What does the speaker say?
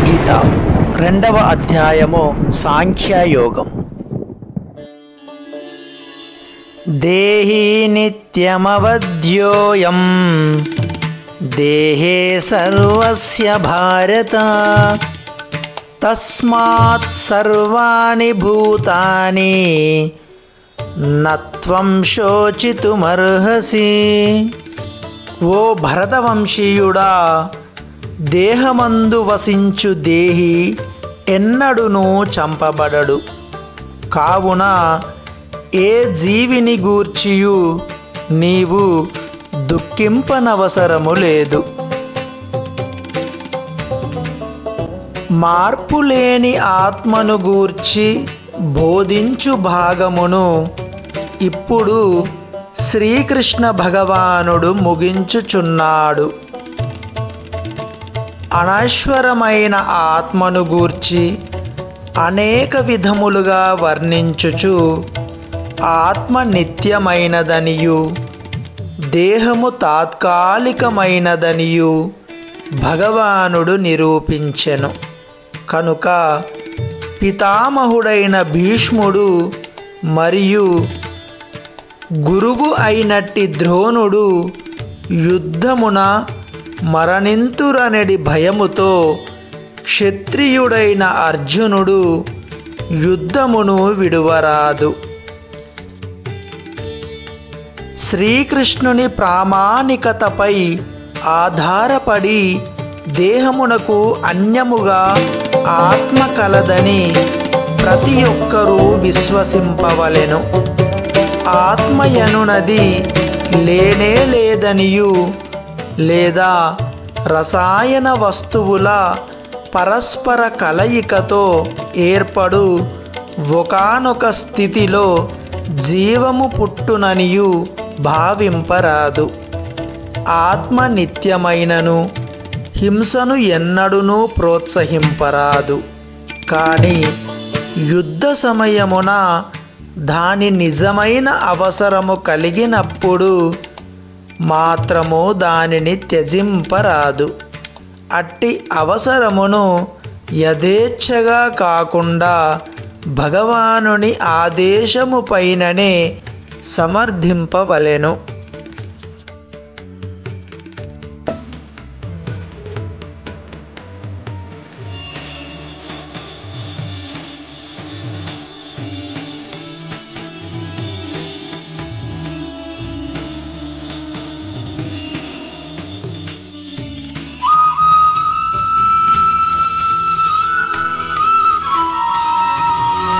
భగవద్గీత రెండవ అధ్యాయము సాంఖ్యయోగం. దేహి నిత్యమవధ్యోయం దేహే సర్వస్య భారత తస్మాత్ సర్వాణి భూతాని నత్వం శోచితుమర్హసి. ఓ భరతవంశీయుడా, దేహమందు వసించు దేహి ఎన్నడునూ చంపబడడు. కావున ఏ జీవిని గూర్చియు నీవు దుఃఖింపనవసరము లేదు. మార్పులేని ఆత్మను గూర్చి బోధించు భాగమును ఇప్పుడు శ్రీకృష్ణ భగవానుడు ముగించుచున్నాడు. అనశ్వరమైన ఆత్మను గూర్చి అనేక విధములుగా వర్ణించుచు ఆత్మ నిత్యమైనదనియు దేహము తాత్కాలికమైనదనియు భగవానుడు నిరూపించెను. కనుక పితామహుడైన భీష్ముడు మరియు గురువు అయినట్టి ద్రోణుడు యుద్ధమున మరణింతురనడి భయముతో క్షత్రియుడైన అర్జునుడు యుద్ధమును విడువరాదు. శ్రీకృష్ణుని ప్రామాణికతపై ఆధారపడి దేహమునకు అన్యముగా ఆత్మ కలదని ప్రతి ఒక్కరూ విశ్వసింపవలెను. ఆత్మయనునది లేనే లేదనియు లేదా రసాయన వస్తువుల పరస్పర కలయికతో ఏర్పడు ఒకానొక స్థితిలో జీవము పుట్టుననియు భావింపరాదు. ఆత్మ నిత్యమైనను హింసను ఎన్నడూనూ ప్రోత్సహింపరాదు. కానీ యుద్ధ సమయమున దాని నిజమైన అవసరము కలిగినప్పుడు మాత్రము దానిని త్యజింపరాదు. అట్టి అవసరమును యథేచ్ఛగా కాకుండా భగవానుని ఆదేశము పైననే సమర్థింపవలెను.